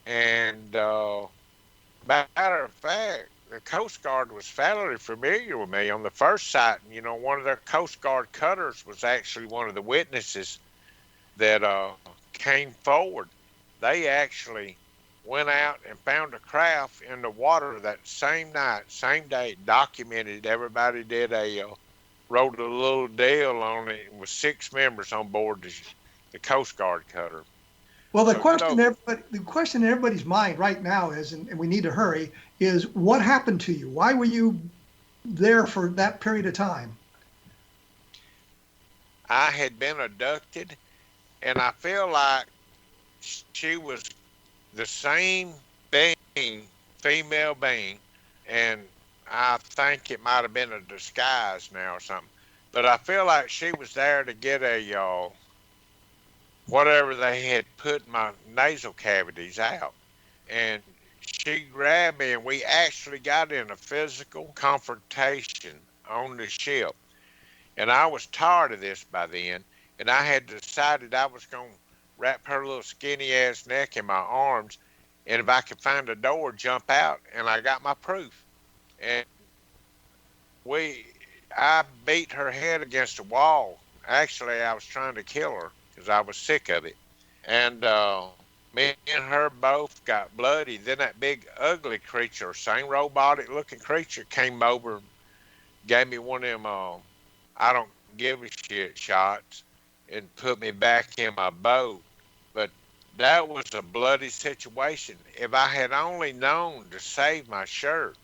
Speaker 7: and matter of fact, the Coast Guard was fairly familiar with me on the first sighting. You know, one of their Coast Guard cutters was actually one of the witnesses that came forward. They actually went out and found a craft in the water that same night, same day, documented. Everybody did wrote a little deal on it with 6 members on board the Coast Guard cutter.
Speaker 4: Well, the question in everybody's mind right now is, and we need to hurry, is what happened to you? Why were you there for that period of time?
Speaker 7: I had been abducted, and I feel like she was the same being, female being, and I think it might have been a disguise now or something. But I feel like she was there to get a whatever they had put in my nasal cavities out. And she grabbed me, and we actually got in a physical confrontation on the ship. And I was tired of this by then, and I had decided I was going to wrap her little skinny ass neck in my arms, and if I could find a door, jump out. And I got my proof. And I beat her head against the wall. Actually, I was trying to kill her, because I was sick of it. And me and her both got bloody. Then that big ugly creature, same robotic looking creature, came over, gave me one of them I don't give a shit shots, and put me back in my boat. But that was a bloody situation. If I had only known to save my shirt,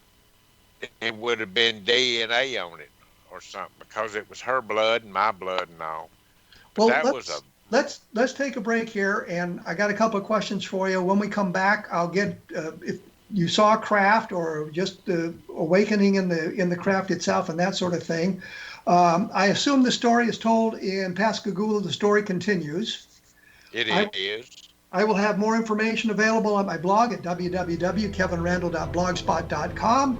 Speaker 7: it would have been DNA on it or something, because it was her blood and my blood and all. But
Speaker 4: well, let's take a break here, and I got a couple of questions for you. When we come back, I'll get if you saw a craft or just the awakening in the craft itself and that sort of thing. I assume the story is told in Pascagoula. The story continues.
Speaker 7: It is.
Speaker 4: I will have more information available on my blog at www.kevinrandle.blogspot.com.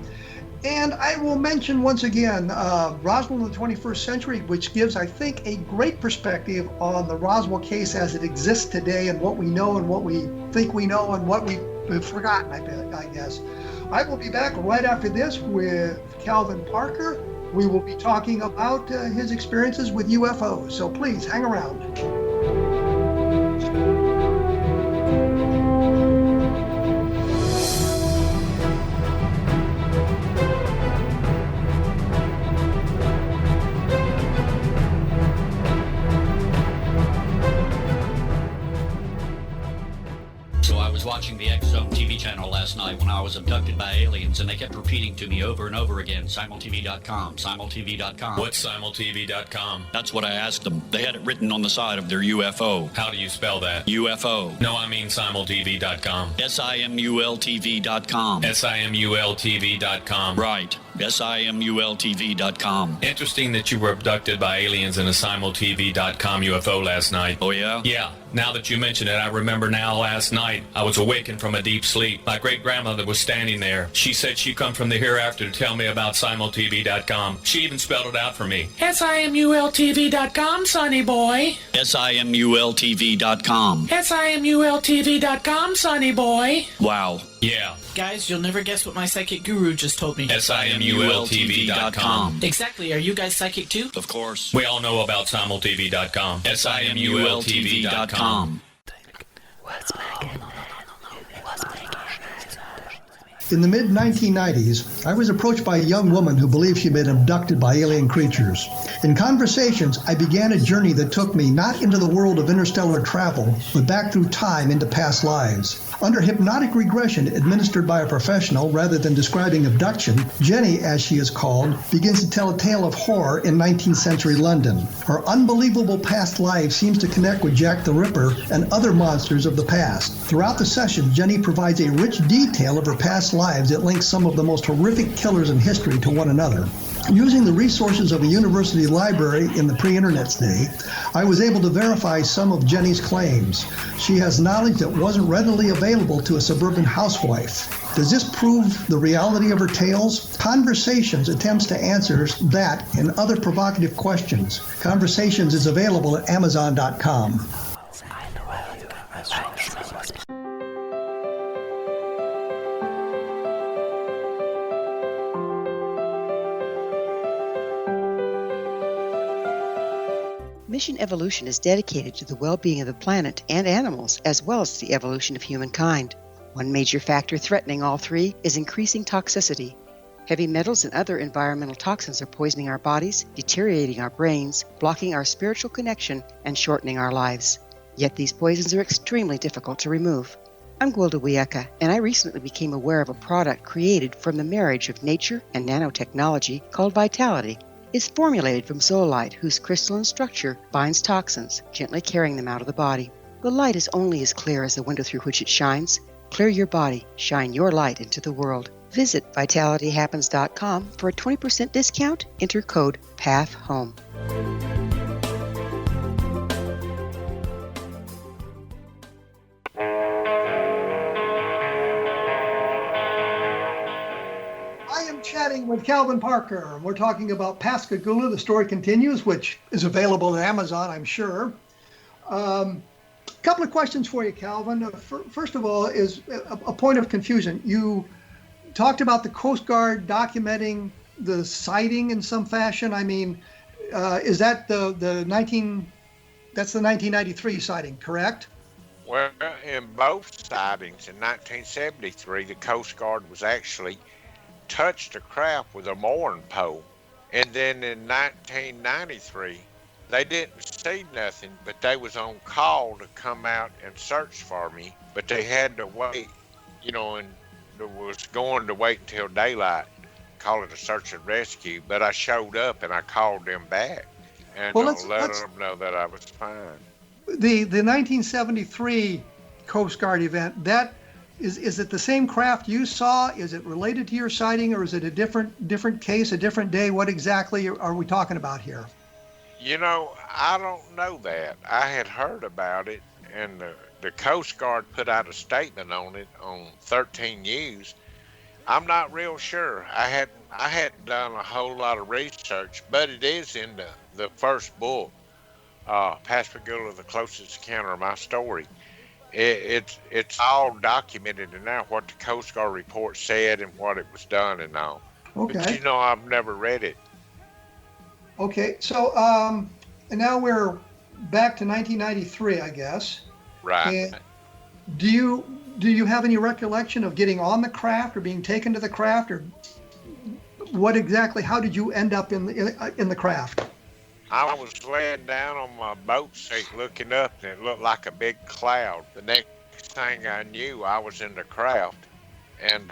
Speaker 4: And I will mention once again Roswell in the 21st Century, which gives, I think, a great perspective on the Roswell case as it exists today, and what we know and what we think we know and what we've forgotten, I guess. I will be back right after this with Calvin Parker We will be talking about his experiences with UFOs, so please hang around.
Speaker 1: I was watching the X Zone TV channel last night when I was abducted by aliens, and they kept repeating to me over and over again, simultv.com, simultv.com.
Speaker 2: What's simultv.com?
Speaker 1: That's what I asked them. They had it written on the side of their UFO.
Speaker 2: How do you spell that?
Speaker 1: UFO.
Speaker 2: No, I mean simultv.com.
Speaker 1: simultv.com.
Speaker 2: simultv.com.
Speaker 1: Right. simultv.com.
Speaker 2: Interesting that you were abducted by aliens in a simultv.com UFO last night.
Speaker 1: Oh, yeah?
Speaker 2: Yeah. Now that you mention it, I remember now last night I was awakened from a deep sleep. My great-grandmother was standing there. She said she come from the hereafter to tell me about simultv.com. She even spelled it out for me.
Speaker 3: simultv.com, sonny boy.
Speaker 1: simultv.com.
Speaker 3: simultv.com, sonny boy.
Speaker 1: Wow.
Speaker 2: Yeah.
Speaker 3: Guys, you'll never guess what my psychic guru just told me.
Speaker 2: simultv.com.
Speaker 3: Exactly. Are you guys psychic too?
Speaker 1: Of course.
Speaker 2: We all know about simultv.com. simultv.com.
Speaker 4: In the mid-1990s, I was approached by a young woman who believed she'd been abducted by alien creatures. In conversations, I began a journey that took me not into the world of interstellar travel, but back through time into past lives. Under hypnotic regression administered by a professional rather than describing abduction, Jenny, as she is called, begins to tell a tale of horror in 19th century London. Her unbelievable past life seems to connect with Jack the Ripper and other monsters of the past. Throughout the session, Jenny provides a rich detail of her past lives that links some of the most horrific killers in history to one another. Using the resources of a university library in the pre-internet's day, I was able to verify some of Jenny's claims. She has knowledge that wasn't readily available to a suburban housewife. Does this prove the reality of her tales? Conversations attempts to answer that and other provocative questions. Conversations is available at Amazon.com.
Speaker 9: Mission Evolution is dedicated to the well-being of the planet and animals, as well as the evolution of humankind. One major factor threatening all three is increasing toxicity. Heavy metals and other environmental toxins are poisoning our bodies, deteriorating our brains, blocking our spiritual connection, and shortening our lives. Yet these poisons are extremely difficult to remove. I'm Gwilda Wiyaka, and I recently became aware of a product created from the marriage of nature and nanotechnology called Vitality. It's formulated from zoolite, whose crystalline structure binds toxins, gently carrying them out of the body. The light is only as clear as the window through which it shines. Clear your body, shine your light into the world. Visit vitalityhappens.com for a 20% discount. Enter code PATHHOME.
Speaker 4: Chatting with Calvin Parker. We're talking about Pascagoula. The story continues, which is available on Amazon, I'm sure. Couple of questions for you, Calvin. First of all, is a point of confusion. You talked about the Coast Guard documenting the sighting in some fashion. I mean, is that that's the 1993 sighting, correct?
Speaker 7: Well, in both sightings in 1973, the Coast Guard was actually touched a craft with a mooring pole, and then in 1993 they didn't see nothing, but they was on call to come out and search for me, but they had to wait, and was going to wait until daylight, call it a search and rescue. But I showed up and I called them back and let them know that I was fine.
Speaker 4: The 1973 Coast Guard event, that Is it the same craft you saw? Is it related to your sighting, or is it a different case, a different day? What exactly are we talking about here?
Speaker 7: I don't know that. I had heard about it, and the Coast Guard put out a statement on it on 13 News. I'm not real sure. I hadn't done a whole lot of research, but it is in the first book, Pascagoula, the closest encounter of my story. It's all documented in there, what the Coast Guard report said and what it was done and all.
Speaker 4: Okay.
Speaker 7: But I've never read it.
Speaker 4: Okay, so and now we're back to 1993, I guess.
Speaker 7: Right.
Speaker 4: And do you have any recollection of getting on the craft or being taken to the craft, or what exactly? How did you end up in the craft?
Speaker 7: I was laying down on my boat seat looking up, and it looked like a big cloud. The next thing I knew, I was in the craft and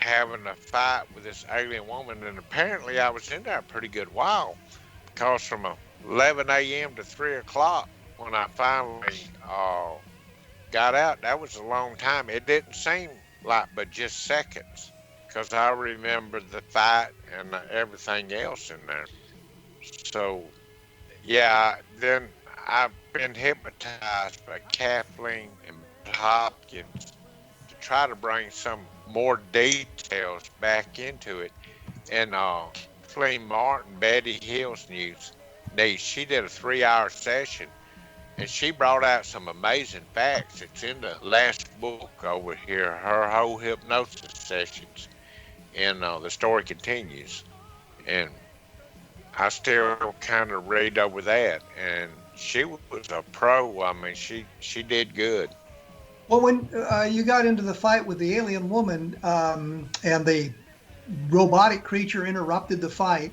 Speaker 7: having a fight with this alien woman. And apparently I was in there a pretty good while, because from 11 a.m. to 3 o'clock when I finally got out, that was a long time. It didn't seem like but just seconds, because I remember the fight and everything else in there. So, yeah, then I've been hypnotized by Kathleen and Budd Hopkins to try to bring some more details back into it. And Kathleen Martin, Betty Hill's niece, she did a 3-hour session, and she brought out some amazing facts. It's in the last book over here, her whole hypnosis sessions, and the story continues. And I still kind of read over that, and she was a pro. I mean, she did good.
Speaker 4: Well, when you got into the fight with the alien woman and the robotic creature interrupted the fight,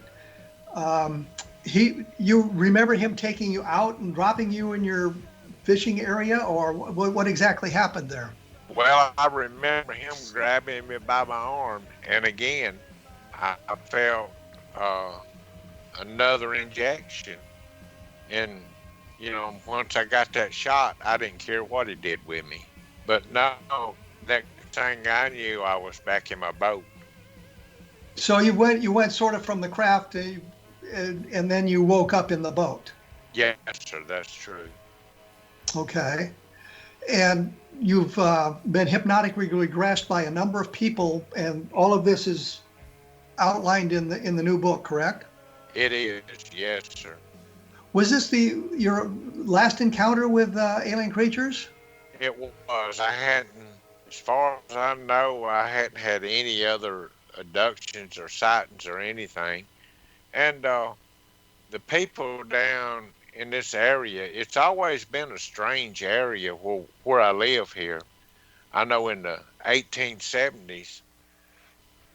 Speaker 4: you remember him taking you out and dropping you in your fishing area, or what exactly happened there?
Speaker 7: Well, I remember him grabbing me by my arm, and again, I felt another injection. And, once I got that shot, I didn't care what he did with me. But no, that thing I knew, I was back in my boat.
Speaker 4: So you went sort of from the craft, and then you woke up in the boat.
Speaker 7: Yes, sir, that's true.
Speaker 4: Okay. And you've been hypnotically regressed by a number of people, and all of this is outlined in the new book, correct?
Speaker 7: It is, yes, sir.
Speaker 4: Was this your last encounter with alien creatures?
Speaker 7: It was. I hadn't, as far as I know, I hadn't had any other abductions or sightings or anything. And the people down in this area, it's always been a strange area where I live here. I know in the 1870s,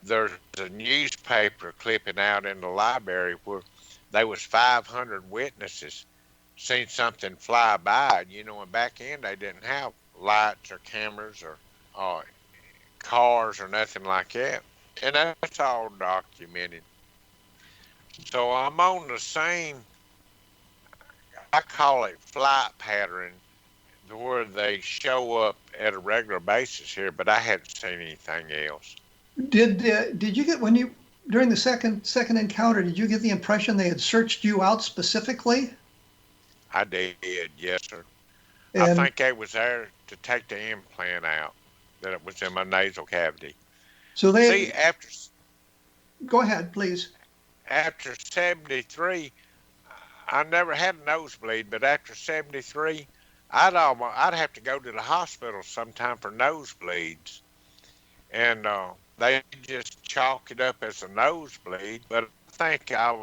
Speaker 7: there's a newspaper clipping out in the library where there was 500 witnesses seen something fly by. And back then they didn't have lights or cameras or cars or nothing like that. And that's all documented. So I'm on the same, I call it flight pattern, where they show up at a regular basis here, but I hadn't seen anything else.
Speaker 4: Did you get, during the second encounter, did you get the impression they had searched you out specifically?
Speaker 7: I did, yes, sir.
Speaker 4: And
Speaker 7: I think they was there to take the implant out that it was in my nasal cavity.
Speaker 4: So
Speaker 7: See, after
Speaker 4: go ahead, please.
Speaker 7: After 73, I never had a nosebleed, but after 73, I'd have to go to the hospital sometime for nosebleeds, and they just chalk it up as a nosebleed. But I think I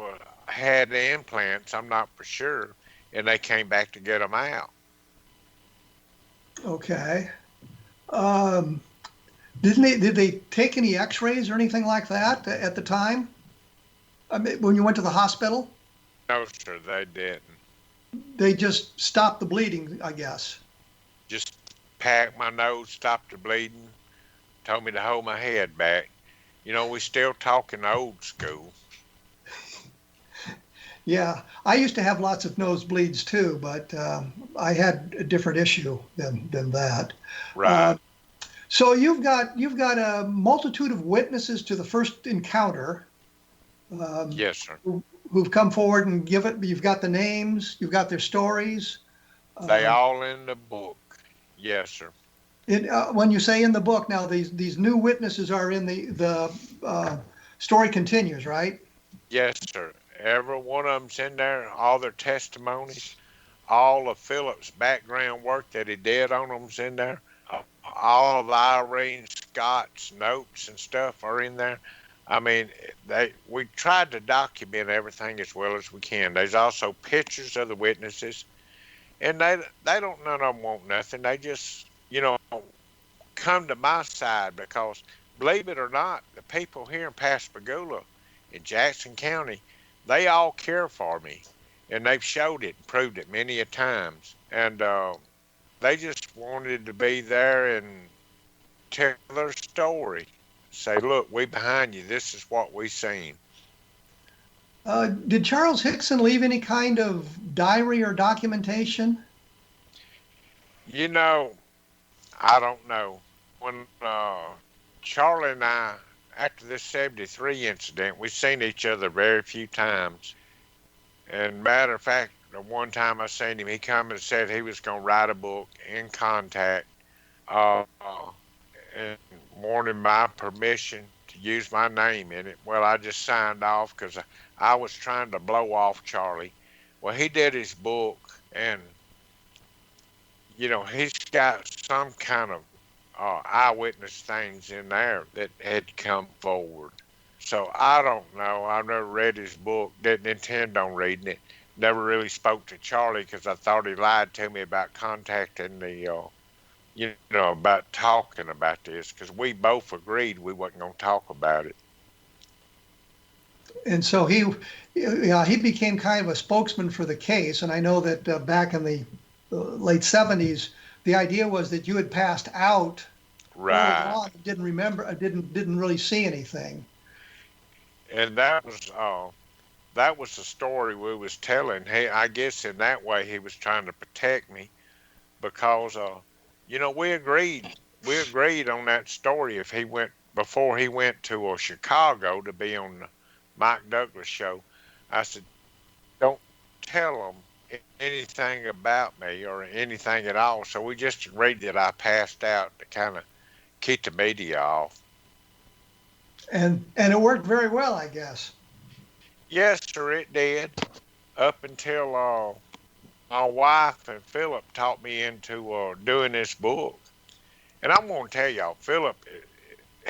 Speaker 7: had the implants. I'm not for sure, and they came back to get them out.
Speaker 4: Okay. Did they take any X-rays or anything like that at the time? I mean, when you went to the hospital?
Speaker 7: No, sir, they didn't.
Speaker 4: They just stopped the bleeding, I guess.
Speaker 7: Just packed my nose, stopped the bleeding, told me to hold my head back. We still talking old school.
Speaker 4: Yeah, I used to have lots of nosebleeds too, but I had a different issue than that.
Speaker 7: Right.
Speaker 4: So you've got a multitude of witnesses to the first encounter.
Speaker 7: Yes, sir.
Speaker 4: Who've come forward and you've got the names, you've got their stories.
Speaker 7: They all in the book. Yes, sir.
Speaker 4: When you say in the book, now these new witnesses are in the story continues, right?
Speaker 7: Yes, sir. Every one of them's in there, all their testimonies, all of Philip's background work that he did on them's in there. All of Irene Scott's notes and stuff are in there. I mean, we tried to document everything as well as we can. There's also pictures of the witnesses, and they don't none of them want nothing. They just come to my side because, believe it or not, the people here in Pascagoula, in Jackson County, they all care for me, and they've showed it and proved it many a times. And they just wanted to be there and tell their story. Say, look, we behind you. This is what we seen.
Speaker 4: Did Charles Hickson leave any kind of diary or documentation?
Speaker 7: I don't know. When Charlie and I, after this 73 incident, we seen each other very few times. And matter of fact, the one time I seen him, he come and said he was going to write a book, In Contact, and wanted my permission to use my name in it. Well, I just signed off because I was trying to blow off Charlie. Well, he did his book, and he's got some kind of eyewitness things in there that had come forward. So I don't know. I've never read his book, didn't intend on reading it. Never really spoke to Charlie because I thought he lied to me about contacting the, about talking about this, because we both agreed we wasn't going to talk about it.
Speaker 4: And so he became kind of a spokesman for the case. And I know that back in the late 70s, the idea was that you had passed out,
Speaker 7: right?
Speaker 4: On, didn't remember, didn't really see anything.
Speaker 7: And that was the story we was telling. Hey, I guess in that way he was trying to protect me, because we agreed on that story. If he went before he went to Chicago to be on the Mike Douglas show, I said, don't tell them anything about me or anything at all. So we just agreed that I passed out to kind of keep the media off.
Speaker 4: And it worked very well, I guess.
Speaker 7: Yes, sir, it did. Up until my wife and Philip taught me into doing this book. And I'm going to tell y'all, Philip,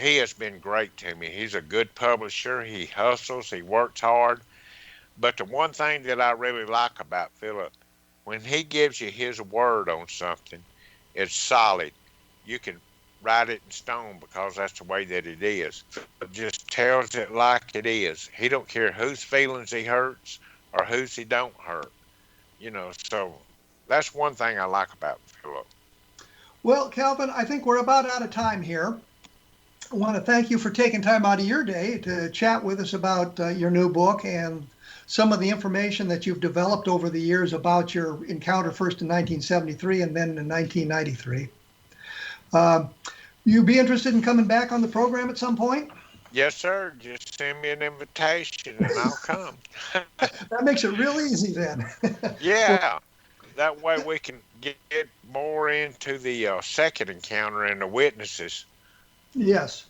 Speaker 7: he has been great to me. He's a good publisher. He hustles. He works hard. But the one thing that I really like about Philip, when he gives you his word on something, it's solid. You can write it in stone because that's the way that it is. Philip just tells it like it is. He don't care whose feelings he hurts or whose he don't hurt. So that's one thing I like about Philip.
Speaker 4: Well, Calvin, I think we're about out of time here. I want to thank you for taking time out of your day to chat with us about your new book and some of the information that you've developed over the years about your encounter, first in 1973 and then in 1993. You be interested in coming back on the program at some point?
Speaker 7: Yes, sir. Just send me an invitation and I'll come.
Speaker 4: That makes it real easy then.
Speaker 7: Yeah. That way we can get more into the second encounter and the witnesses.
Speaker 4: Yes.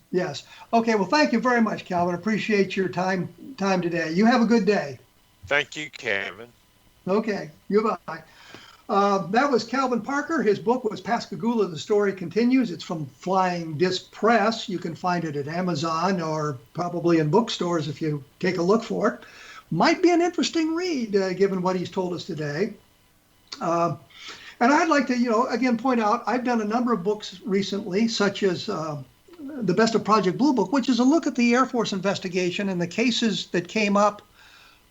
Speaker 4: Okay, well, thank you very much, Calvin. Appreciate your time today. You have a good day.
Speaker 7: Thank you, Kevin.
Speaker 4: Okay, goodbye. That was Calvin Parker. His book was Pascagoula, The Story Continues. It's from Flying Disc Press. You can find it at Amazon or probably in bookstores if you take a look for it. Might be an interesting read, given what he's told us today. And I'd like to, again, point out, I've done a number of books recently, such as The Best of Project Blue Book, which is a look at the Air Force investigation and the cases that came up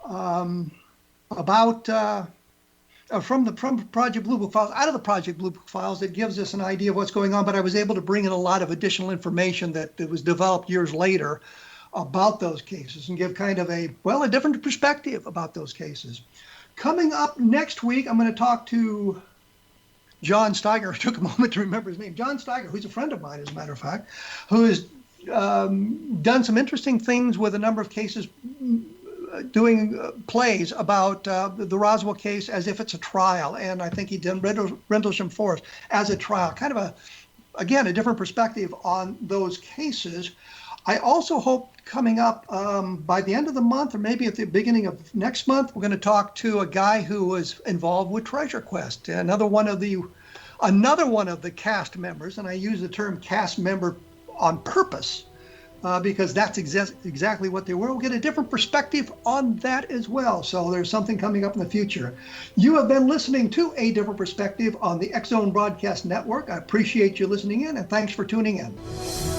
Speaker 4: from Project Blue Book files, out of the Project Blue Book files, that gives us an idea of what's going on. But I was able to bring in a lot of additional information that was developed years later about those cases and give kind of a different perspective about those cases. Coming up next week, I'm going to talk to John Steiger. It took a moment to remember his name. John Steiger, who's a friend of mine, as a matter of fact, who has done some interesting things with a number of cases, doing plays about the Roswell case as if it's a trial. And I think he did Rendlesham Forest as a trial, kind of a different perspective on those cases. I also hope coming up by the end of the month, or maybe at the beginning of next month, we're going to talk to a guy who was involved with Treasure Quest, another one of the cast members, and I use the term cast member on purpose, because that's exactly what they were. We'll get a different perspective on that as well. So there's something coming up in the future. You have been listening to A Different Perspective on the X Zone Broadcast Network. I appreciate you listening in, and thanks for tuning in.